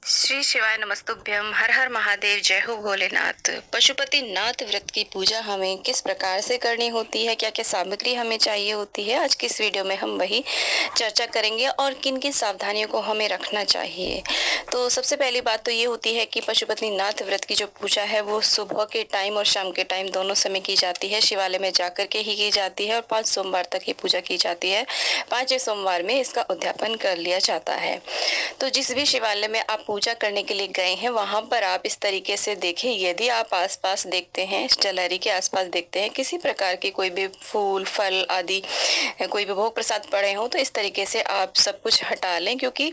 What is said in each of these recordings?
श्री शिवाय नमस्तुभ्यम। हर हर महादेव। जय हो भोलेनाथ। पशुपति नाथ व्रत की पूजा हमें किस प्रकार से करनी होती है, क्या क्या सामग्री हमें चाहिए होती है, आज की इस वीडियो में हम वही चर्चा करेंगे और किन किन सावधानियों को हमें रखना चाहिए। तो सबसे पहली बात तो ये होती है कि पशुपति नाथ व्रत की जो पूजा है वो सुबह के टाइम और शाम के टाइम दोनों समय की जाती है। शिवालय में जाकर के ही की जाती है और 5 सोमवार तक ये पूजा की जाती है। 5वें सोमवार में इसका उद्यापन कर लिया जाता है। तो जिस भी शिवालय में आप पूजा करने के लिए गए हैं वहां पर आप इस तरीके से देखें, यदि आप आसपास देखते हैं, जलहरी के आसपास देखते हैं किसी प्रकार के कोई भी फूल फल आदि कोई भी भोग प्रसाद पड़े हो तो इस तरीके से आप सब कुछ हटा लें, क्योंकि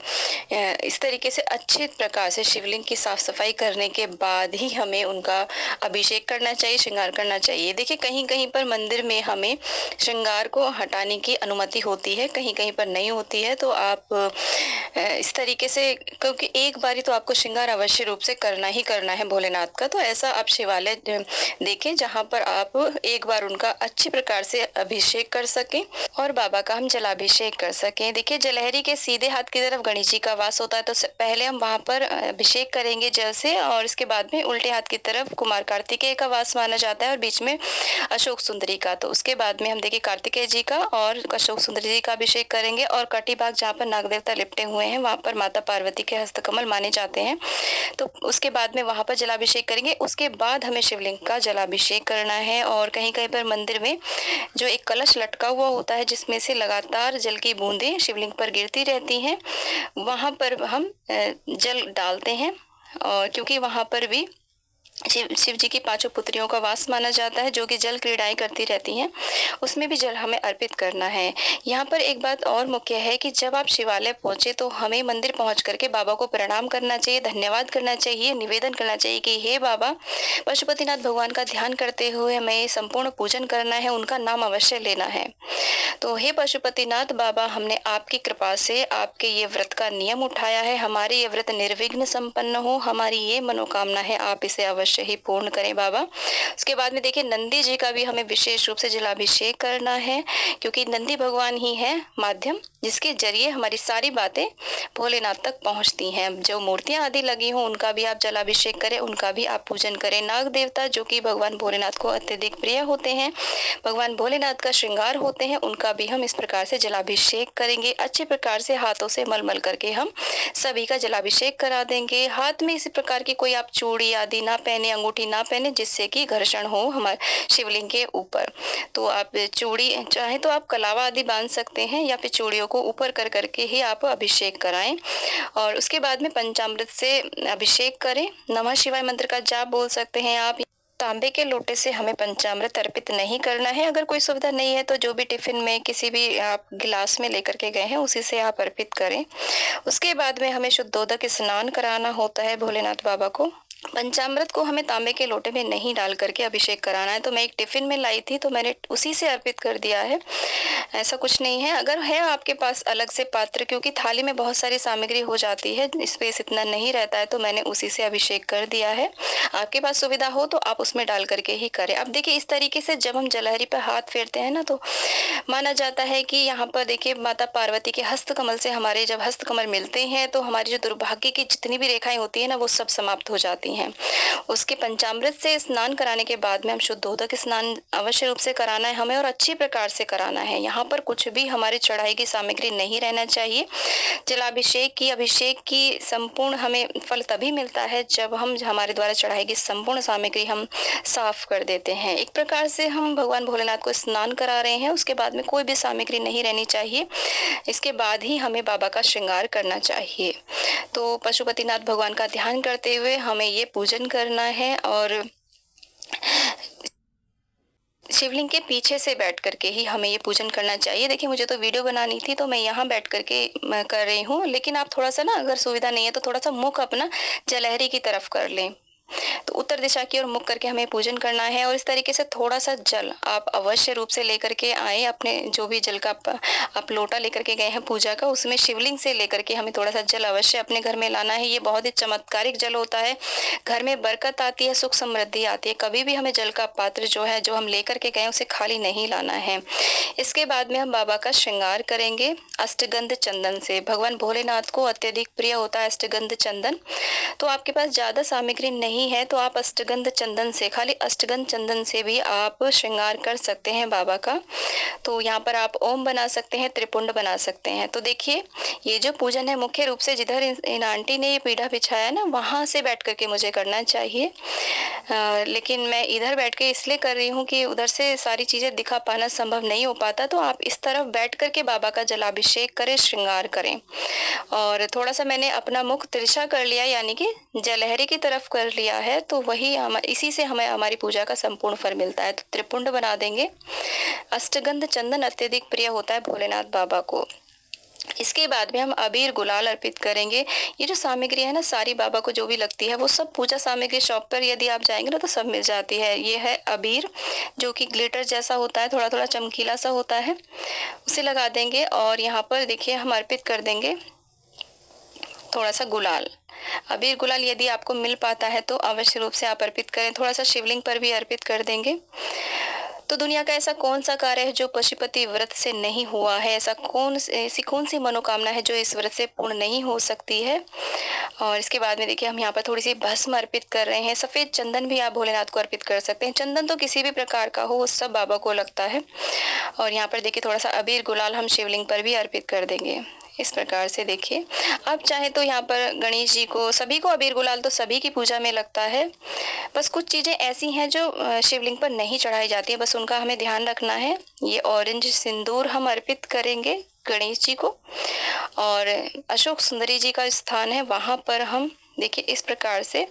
इस तरीके से अच्छे प्रकार से शिवलिंग की साफ सफाई करने के बाद ही हमें उनका अभिषेक करना चाहिए, श्रृंगार करना चाहिए। देखिए कहीं कहीं पर मंदिर में हमें श्रृंगार को हटाने की अनुमति होती है, कहीं कहीं पर नहीं होती है। तो आप इस तरीके से, क्योंकि एक बारी तो आपको श्रृंगार अवश्य रूप से करना ही करना है भोलेनाथ का, तो ऐसा आप शिवालय देखें जहां पर आप एक बार उनका अच्छी प्रकार से अभिषेक कर सकें और बाबा का हम जलाभिषेक कर सकें। देखिए जलहरी के सीधे हाथ की तरफ गणेश जी का वास होता है, तो पहले हम वहां पर अभिषेक करेंगे जल से, और इसके बाद में उल्टे हाथ की तरफ कुमार कार्तिकेय का वास माना जाता है और बीच में अशोक सुंदरी का। तो उसके बाद में हम देखिए कार्तिकेय जी का और अशोक सुंदरी जी का अभिषेक करेंगे, और कटी भाग जहाँ पर नाग देवता लिपटे हुए हैं वहां पर माता पार्वती के हस्तकमल माने जाते हैं, तो उसके बाद में वहां पर जलाभिषेक करेंगे। उसके बाद हमें शिवलिंग का जलाभिषेक करना है। और कहीं कहीं पर मंदिर में जो एक कलश लटका हुआ होता है जिसमें से लगातार जल की बूंदें शिवलिंग पर गिरती रहती हैं, वहां पर हम जल डालते हैं। और क्योंकि वहां पर भी शिव जी की 5 पुत्रियों का वास माना जाता है जो कि जल क्रीड़ाएं करती रहती हैं, उसमें भी जल हमें अर्पित करना है। यहाँ पर एक बात और मुख्य है कि जब आप शिवालय पहुंचे तो हमें मंदिर पहुंच करके बाबा को प्रणाम करना चाहिए, धन्यवाद करना चाहिए, निवेदन करना चाहिए कि हे बाबा, पशुपतिनाथ भगवान का ध्यान करते हुए हमें संपूर्ण पूजन करना है, उनका नाम अवश्य लेना है। तो हे पशुपतिनाथ बाबा, हमने आपकी कृपा से आपके ये व्रत का नियम उठाया है, हमारे ये व्रत निर्विघ्न संपन्न हो, हमारी ये मनोकामना है, आप इसे अवश्य ही पूर्ण करें बाबा। उसके बाद में देखिए नंदी जी का भी हमें विशेष रूप से जलाभिषेक करना है, क्योंकि नंदी भगवान ही है माध्यम जिसके जरिए हमारी सारी बातें भोलेनाथ तक पहुंचती हैं। जो मूर्तियां आदि लगी हों उनका भी आप जलाभिषेक करें, उनका भी आप पूजन करें। नाग देवता जो कि भगवान भोलेनाथ को अत्यधिक प्रिय होते हैं, भगवान भोलेनाथ का श्रृंगार होते हैं, उनका भी हम इस प्रकार से जलाभिषेक करेंगे। अच्छे प्रकार से हाथों से मल करके हम सभी का जलाभिषेक करा देंगे। हाथ में इसी प्रकार की कोई आप चूड़ी आदि ना पहने, अंगूठी ना पहने जिससे कि घर्षण हो हमारे शिवलिंग के ऊपर। तो आप चूड़ी चाहे तो आप कलावा आदि बांध सकते हैं या फिर चूड़ियों को ऊपर कर करके ही आप अभिषेक कराएं। और उसके बाद में पंचामृत से अभिषेक करें। नमः शिवाय मंत्र का जाप बोल सकते हैं आप। तांबे के लोटे से हमें पंचामृत अर्पित नहीं करना है। अगर कोई सुविधा नहीं है तो जो भी टिफिन में किसी भी आप गिलास में लेकर के गए हैं उसी से आप अर्पित करें। उसके बाद में हमें शुद्धोदक स्नान कराना होता है भोलेनाथ बाबा को। पंचामृत को हमें तांबे के लोटे में नहीं डाल करके अभिषेक कराना है। तो मैं एक टिफिन में लाई थी तो मैंने उसी से अर्पित कर दिया है, ऐसा कुछ नहीं है। अगर है आपके पास अलग से पात्र, क्योंकि थाली में बहुत सारी सामग्री हो जाती है, स्पेस इतना नहीं रहता है, तो मैंने उसी से अभिषेक कर दिया है। आपके पास सुविधा हो तो आप उसमें डाल करके ही करें। अब देखिए इस तरीके से जब हम जलहरी पर हाथ फेरते हैं ना, तो माना जाता है कि यहाँ पर देखिए माता पार्वती के हस्तकमल से हमारे जब हस्तकमल मिलते हैं तो हमारी जो दुर्भाग्य की जितनी भी रेखाएं होती है ना वो सब समाप्त हो जाती हैं। उसके पंचामृत से स्नान कराने के बाद में हम शुद्धोदक स्नान अवश्य रूप से कराना है हमें, और अच्छी प्रकार से कराना है। यहाँ पर कुछ भी हमारी चढ़ाई की सामग्री नहीं रहना चाहिए। अभिषेक की संपूर्ण हमें फल तभी मिलता है जब हम हमारे द्वारा चढ़ाई की संपूर्ण सामग्री हम साफ कर देते हैं। एक प्रकार से हम भगवान भोलेनाथ को स्नान करा रहे हैं। उसके बाद में कोई भी सामग्री नहीं रहनी चाहिए। इसके बाद ही हमें बाबा का श्रृंगार करना चाहिए। तो पशुपतिनाथ भगवान का ध्यान करते हुए हमें ये पूजन करना है, और शिवलिंग के पीछे से बैठ करके ही हमें ये पूजन करना चाहिए। देखिए मुझे तो वीडियो बनानी थी तो मैं यहाँ बैठ करके कर रही हूँ, लेकिन आप थोड़ा सा ना, अगर सुविधा नहीं है तो थोड़ा सा मुख अपना जलहरी की तरफ कर लें। तो उत्तर दिशा की ओर मुख करके हमें पूजन करना है। और इस तरीके से थोड़ा सा जल आप अवश्य रूप से लेकर के आए, अपने जो भी जल का आप लोटा लेकर के गए हैं पूजा का, उसमें शिवलिंग से लेकर के हमें थोड़ा सा जल अवश्य अपने घर में लाना है। ये बहुत ही चमत्कारिक जल होता है, घर में बरकत आती है, सुख समृद्धि आती है। कभी भी हमें जल का पात्र जो है, जो हम लेकर के गए, उसे खाली नहीं लाना है। इसके बाद में हम बाबा का श्रृंगार करेंगे अष्टगंध चंदन से। भगवान भोलेनाथ को अत्यधिक प्रिय होता है अष्टगंध चंदन। तो आपके पास ज़्यादा सामग्री नहीं है तो आप अष्टगंध चंदन से, खाली अष्टगंध चंदन से भी आप श्रृंगार कर सकते हैं बाबा का। तो यहाँ पर आप ओम बना सकते हैं, त्रिपुंड बना सकते हैं। तो देखिए, ये जो पूजन है मुख्य रूप से जिधर इन आंटी ने ये पीढ़ा बिछाया ना, वहाँ से बैठ करके मुझे करना चाहिए। लेकिन मैं इधर बैठ के इसलिए कर रही हूँ कि उधर से सारी चीज़ें दिखा पाना संभव नहीं हो पाता। तो आप इस तरफ बैठ करके बाबा का जलाभिषेक करें, श्रृंगार करें। और थोड़ा सा मैंने अपना मुख तिरछा कर लिया, यानी कि जलहरी की तरफ कर लिया है। तो वही इसी से हमें हमारी पूजा का संपूर्ण फल मिलता है। तो त्रिपुंड बना देंगे। अष्टगंध चंदन अत्यधिक प्रिय होता है भोलेनाथ बाबा को। इसके बाद में हम अबीर गुलाल अर्पित करेंगे। ये जो सामग्री है ना, सारी बाबा को जो भी लगती है वो सब पूजा सामग्री शॉप पर यदि आप जाएंगे ना तो सब मिल जाती है। ये है अबीर, जो कि ग्लिटर जैसा होता है, थोड़ा थोड़ा चमकीला सा होता है, उसे लगा देंगे। और यहाँ पर देखिए हम अर्पित कर देंगे थोड़ा सा गुलाल। अबीर गुलाल यदि आपको मिल पाता है तो अवश्य रूप से आप अर्पित करें। थोड़ा सा शिवलिंग पर भी अर्पित कर देंगे। तो दुनिया का ऐसा कौन सा कार्य है जो पशुपति व्रत से नहीं हुआ है? ऐसी कौन सी मनोकामना है जो इस व्रत से पूर्ण नहीं हो सकती है? और इसके बाद में देखिए हम यहाँ पर थोड़ी सी भस्म अर्पित कर रहे हैं। सफ़ेद चंदन भी आप भोलेनाथ को अर्पित कर सकते हैं। चंदन तो किसी भी प्रकार का हो, वो सब बाबा को लगता है। और यहाँ पर देखिए थोड़ा सा अबीर गुलाल हम शिवलिंग पर भी अर्पित कर देंगे। इस प्रकार से देखिए, आप चाहे तो यहाँ पर गणेश जी को, सभी को अबीर गुलाल तो सभी की पूजा में लगता है। बस कुछ चीज़ें ऐसी हैं जो शिवलिंग पर नहीं चढ़ाई जाती है, बस उनका हमें ध्यान रखना है। ये ऑरेंज सिंदूर हम अर्पित करेंगे गणेश जी को। और अशोक सुंदरी जी का स्थान है, वहाँ पर हम देखिए इस प्रकार से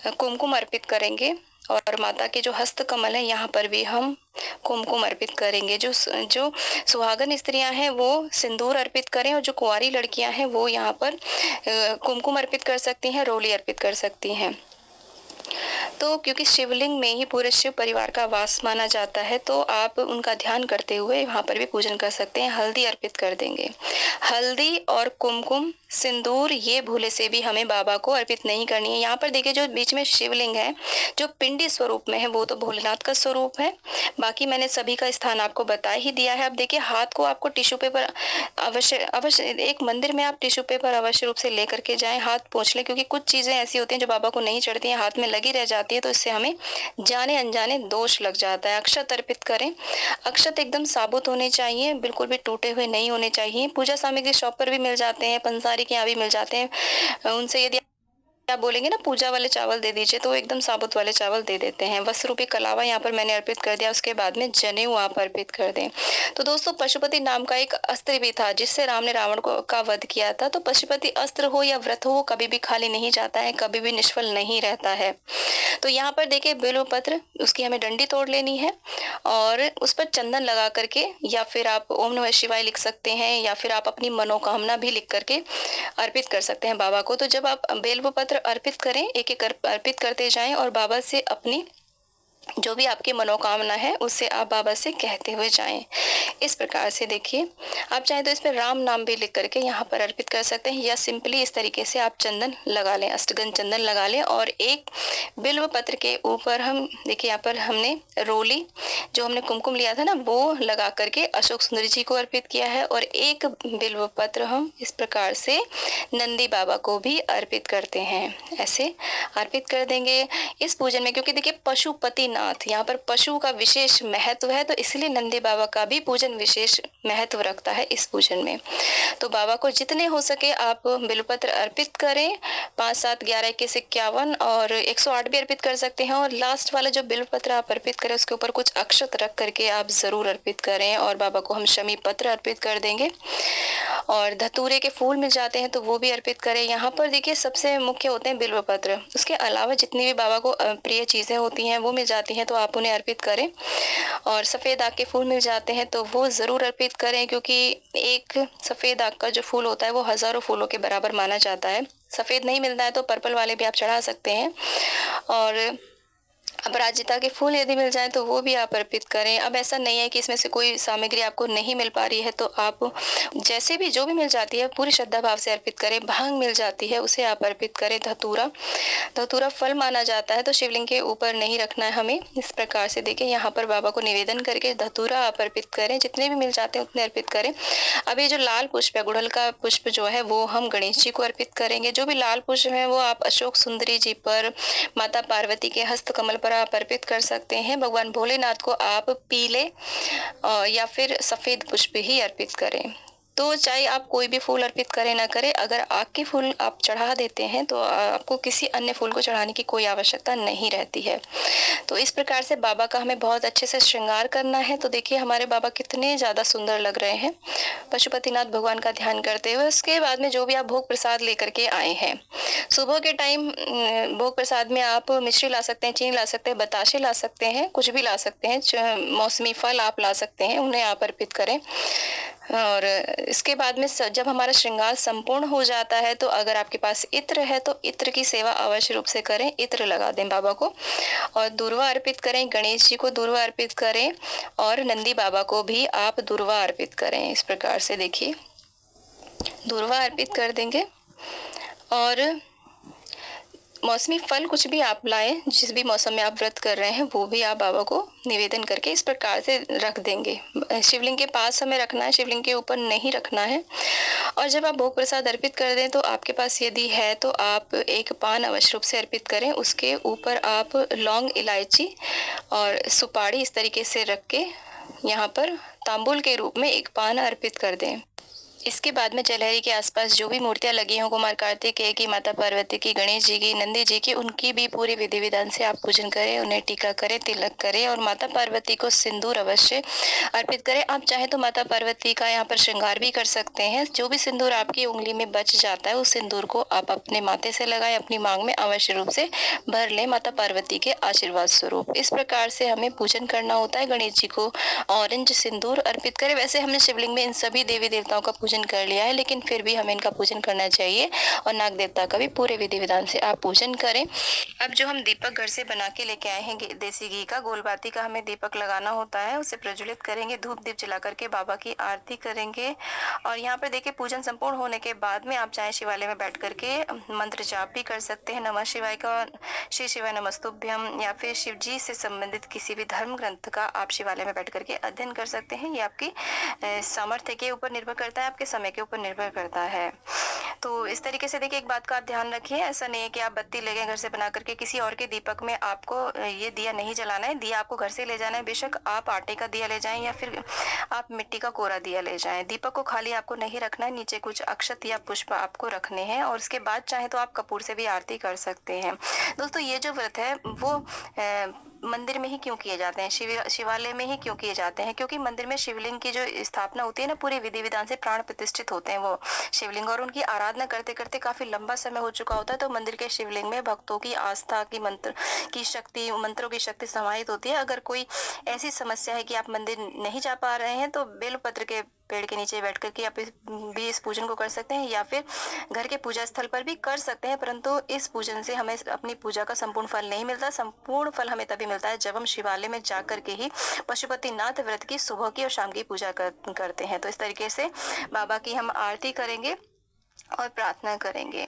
कुमकुम अर्पित करेंगे। और माता के जो हस्त कमल है, यहाँ पर भी हम कुमकुम अर्पित करेंगे। जो सुहागन स्त्रियां हैं वो सिंदूर अर्पित करें, और जो कुंवारी लड़कियां हैं वो यहाँ पर कुमकुम अर्पित कर सकती हैं, रोली अर्पित कर सकती हैं। तो क्योंकि शिवलिंग में ही पूरे शिव परिवार का वास माना जाता है, तो आप उनका ध्यान करते हुए वहाँ पर भी पूजन कर सकते हैं। हल्दी अर्पित कर देंगे। हल्दी और कुमकुम, सिंदूर, ये भूले से भी हमें बाबा को अर्पित नहीं करनी है। यहाँ पर देखिए जो बीच में शिवलिंग है, जो पिंडी स्वरूप में है, वो तो भोलेनाथ का स्वरूप है। बाकी मैंने सभी का स्थान आपको बता ही दिया है। अब देखिए हाथ को आपको टिश्यू पेपर अवश्य एक मंदिर में आप टिश्यू पेपर अवश्य रूप से लेकर के जाएं, हाथ पोंछ लें, क्योंकि कुछ चीज़ें ऐसी होती हैं जो बाबा को नहीं चढ़ती हैं, हाथ में लगी रह जाती है, तो इससे हमें जाने अनजाने दोष लग जाता है। अक्षत अर्पित करें। अक्षत एकदम साबुत होने चाहिए, बिल्कुल भी टूटे हुए नहीं होने चाहिए। पूजा सामग्री शॉप पर भी मिल जाते हैं, पंसारी के यहाँ भी मिल जाते हैं। उनसे यदि आप बोलेंगे ना पूजा वाले चावल दे दीजिए, तो एकदम साबुत वाले चावल दे देते हैं। वस्त्र रूपी कलावा यहाँ पर मैंने अर्पित कर दिया। उसके बाद में जनेऊ आप अर्पित कर दें। तो दोस्तों, पशुपति नाम का एक अस्त्र भी था जिससे राम ने रावण को का वध किया था। तो पशुपति अस्त्र हो या व्रत हो, वो कभी भी खाली नहीं जाता है, कभी भी निष्फल नहीं रहता है। तो यहाँ पर देखिए बिल्व पत्र, उसकी हमें डंडी तोड़ लेनी है और उस पर चंदन लगा करके, या फिर आप ओम नमः शिवाय लिख सकते हैं, या फिर आप अपनी मनोकामना भी लिख करके अर्पित कर सकते हैं बाबा को। तो जब आप बेल्व पत्र अर्पित करें, एक एक अर्पित करते जाएं और बाबा से अपनी जो भी आपकी मनोकामना है उससे आप बाबा से कहते हुए जाएं। इस प्रकार से देखिए, आप चाहे तो इस पर राम नाम भी लिख करके यहाँ पर अर्पित कर सकते हैं, या सिंपली इस तरीके से आप चंदन लगा लें, अष्टगंध चंदन लगा लें। और एक बिल्व पत्र के ऊपर हम देखिए यहाँ पर हमने रोली, जो हमने कुमकुम लिया था ना, वो लगा करके अशोक सुंदरी जी को अर्पित किया है। और एक बिल्व पत्र हम इस प्रकार से नंदी बाबा को भी अर्पित करते हैं। ऐसे अर्पित कर देंगे इस पूजन में। क्योंकि देखिए पशुपति नाथ, यहाँ पर पशु का विशेष महत्व है, तो इसलिए नंदी बाबा का भी पूजन विशेष महत्व रखता है इस पूजन में। तो बाबा को जितने हो सके आप बिल्वपत्र अर्पित करें। 5, 7, 11, 21, 51 और 108 भी अर्पित कर सकते हैं। और लास्ट वाला जो बिल्वपत्र आप अर्पित करें उसके ऊपर कुछ अक्षत रख करके आप ज़रूर अर्पित करें। और बाबा को हम शमी पत्र अर्पित कर देंगे। और धतूरे के फूल मिल जाते हैं तो वो भी अर्पित करें। यहाँ पर देखिए सबसे मुख्य होते हैं बिल्वपत्र, उसके अलावा जितनी भी बाबा को प्रिय चीज़ें होती हैं वो मिल जाती हैं, तो आप उन्हें अर्पित करें। और सफ़ेद आग के फूल मिल जाते हैं तो वो ज़रूर अर्पित करें, क्योंकि एक सफ़ेद आग का जो फूल होता है वो हज़ारों फूलों के बराबर माना जाता है। सफ़ेद नहीं मिलता है तो पर्पल वाले भी आप चढ़ा सकते हैं। और अपराजिता के फूल यदि मिल जाएँ तो वो भी आप अर्पित करें। अब ऐसा नहीं है कि इसमें से कोई सामग्री आपको नहीं मिल पा रही है तो आप जैसे भी जो भी मिल जाती है पूरी श्रद्धा भाव से अर्पित करें। भांग मिल जाती है उसे आप अर्पित करें। धतूरा फल माना जाता है तो शिवलिंग के ऊपर नहीं रखना है हमें। इस प्रकार से देखिए यहाँ पर बाबा को निवेदन करके धतूरा आप अर्पित करें। जितने भी मिल जाते हैं उतने अर्पित करें। अब ये जो लाल पुष्प है, गुड़हल का पुष्प जो है वो हम गणेश जी को अर्पित करेंगे। जो भी लाल पुष्प है वो आप अशोक सुंदरी जी पर, माता पार्वती के हस्त कमल पर आप अर्पित कर सकते हैं। भगवान भोलेनाथ को आप पीले या फिर सफेद पुष्प ही अर्पित करें। तो चाहे आप कोई भी फूल अर्पित करें ना करें, अगर आग के फूल आप चढ़ा देते हैं तो आपको किसी अन्य फूल को चढ़ाने की कोई आवश्यकता नहीं रहती है। तो इस प्रकार से बाबा का हमें बहुत अच्छे से श्रृंगार करना है। तो देखिए हमारे बाबा कितने ज़्यादा सुंदर लग रहे हैं पशुपतिनाथ भगवान का ध्यान करते हुए। उसके बाद में जो भी आप भोग प्रसाद लेकर के आए हैं, सुबह के टाइम भोग प्रसाद में आप मिश्री ला सकते हैं, चीनी ला सकते हैं, बताशे ला सकते हैं, कुछ भी ला सकते हैं। मौसमी फल आप ला सकते हैं, उन्हें आप अर्पित करें। और इसके बाद में जब हमारा श्रृंगार संपूर्ण हो जाता है तो अगर आपके पास इत्र है तो इत्र की सेवा अवश्य रूप से करें। इत्र लगा दें बाबा को और दूर्वा अर्पित करें। गणेश जी को दूर्वा अर्पित करें और नंदी बाबा को भी आप दूर्वा अर्पित करें। इस प्रकार से देखिए दूर्वा अर्पित कर देंगे। और मौसमी फल कुछ भी आप लाएं, जिस भी मौसम में आप व्रत कर रहे हैं वो भी आप बाबा को निवेदन करके इस प्रकार से रख देंगे। शिवलिंग के पास हमें रखना है, शिवलिंग के ऊपर नहीं रखना है। और जब आप भोग प्रसाद अर्पित कर दें तो आपके पास यदि है तो आप एक पान अवश्य रूप से अर्पित करें। उसके ऊपर आप लौंग, इलायची और सुपारी इस तरीके से रख के यहाँ पर तांबूल के रूप में एक पान अर्पित कर दें। इसके बाद में जलहरी के आसपास जो भी मूर्तियां लगी हों, कुमार कार्तिकेय की, माता पार्वती की, गणेश जी की, नंदी जी की, उनकी भी पूरे विधि विधान से आप पूजन करें, उन्हें टीका करें, तिलक करें और माता पार्वती को सिंदूर अवश्य अर्पित करें। आप चाहे तो माता पार्वती का यहाँ पर श्रृंगार भी कर सकते हैं। जो भी सिंदूर आपकी उंगली में बच जाता है उस सिंदूर को आप अपने माथे से लगाएं, अपनी मांग में अवश्य रूप से भर लें माता पार्वती के आशीर्वाद स्वरूप। इस प्रकार से हमें पूजन करना होता है। गणेश जी को ऑरेंज सिंदूर अर्पित करें। वैसे हमने शिवलिंग में इन सभी देवी देवताओं का पूजन कर लिया है, लेकिन फिर भी हमें इनका पूजन करना चाहिए और नाग देवता का भी पूरे विधि विधान से आप पूजन करें। अब जो हम दीपक घर से बना के लेके आए हैं देसी घी का, गोलबाती का हमें दीपक लगाना होता है। उसे प्रज्वलित करेंगे, धूप दीप जला करके बाबा की आरती करेंगे। और यहाँ पर देखिए पूजन संपूर्ण होने के बाद में आप चाहे शिवालय में बैठ करके मंत्र जाप भी कर सकते हैं। नमः शिवाय का, श्री शिवाय नमस्तुभ्यम, या फिर शिव जी से संबंधित किसी भी धर्म ग्रंथ का आप शिवालय में बैठ करके अध्ययन कर सकते हैं। ये आपकी सामर्थ्य के ऊपर निर्भर करता है, आपके समय के ऊपर निर्भर करता है। तो इस तरीके से देखिए एक बात का आप ध्यान रखिए, ऐसा नहीं है कि आप बत्ती ले गए घर से बना करके, किसी और के दीपक में आपको ये दिया नहीं जलाना है। दिया आपको घर से ले जाना है। बेशक आप आटे का दिया ले जाएं या फिर आप मिट्टी का कोरा दिया ले जाएं। दीपक को खाली आपको नहीं रखना है, नीचे कुछ अक्षत या पुष्प आपको रखने हैं। और उसके बाद चाहे तो आप कपूर से भी आरती कर सकते हैं। दोस्तों ये जो व्रत है वो मंदिर में ही क्यों किए जाते हैं, शिवालय में ही क्यों किए जाते हैं? क्योंकि मंदिर में शिवलिंग की जो स्थापना होती है ना, पूरे विधि विधान से प्राण प्रतिष्ठित होते हैं वो शिवलिंग, और उनकी आराधना करते करते काफी लंबा समय हो चुका होता है। तो मंदिर के शिवलिंग में भक्तों की आस्था की, मंत्रों की शक्ति समाहित होती है। अगर कोई ऐसी समस्या है कि आप मंदिर नहीं जा पा रहे हैं तो बेलपत्र के पेड़ के नीचे बैठ कर के आप भी इस पूजन को कर सकते हैं, या फिर घर के पूजा स्थल पर भी कर सकते हैं। परंतु इस पूजन से हमें अपनी पूजा का संपूर्ण फल नहीं मिलता। संपूर्ण फल हमें तभी मिलता है जब हम शिवालय में जा करके ही पशुपतिनाथ व्रत की सुबह की और शाम की पूजा करते हैं। तो इस तरीके से बाबा की हम आरती करेंगे और प्रार्थना करेंगे।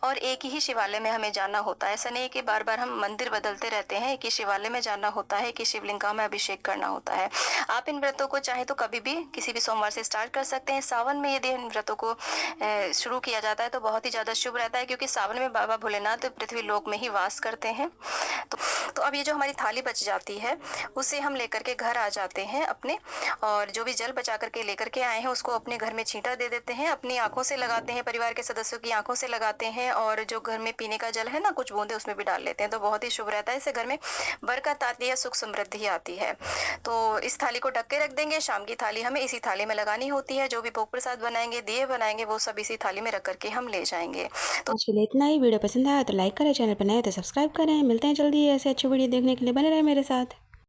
और एक ही शिवालय में हमें जाना होता है। ऐसा नहीं कि बार बार हम मंदिर बदलते रहते हैं। एक ही शिवालय में जाना होता है, कि शिवलिंग का हमें अभिषेक करना होता है। आप इन व्रतों को चाहे तो कभी भी किसी भी सोमवार से स्टार्ट कर सकते हैं। सावन में यदि इन व्रतों को शुरू किया जाता है तो बहुत ही ज़्यादा शुभ रहता है, क्योंकि सावन में बाबा भोलेनाथ पृथ्वी लोक में ही वास करते हैं। तो अब ये जो हमारी थाली बच जाती है उसे हम लेकर के घर आ जाते हैं अपने, और जो भी जल बचा करके लेकर के आए हैं उसको अपने घर में छींटा दे देते हैं, अपनी आंखों से लगाते हैं, परिवार के सदस्यों की आंखों से लगाते हैं। और जो घर में पीने का जल है ना, कुछ बूंदे उसमें भी डाल लेते हैं, तो बहुत ही शुभ रहता है। इससे घर में बरकत आती है, सुख समृद्धि आती है। तो इस थाली को ढक के रख देंगे। शाम की थाली हमें इसी थाली में लगानी होती है। जो भी भोग प्रसाद बनाएंगे, दिए बनाएंगे, वो सब इसी थाली में रख करके हम ले जाएंगे। तो आज के लिए इतना ही। वीडियो पसंद आया तो लाइक करें, चैनल पर नए तो सब्सक्राइब करें। मिलते हैं जल्दी ऐसे अच्छी वीडियो देखने के लिए, बने रहे मेरे साथ।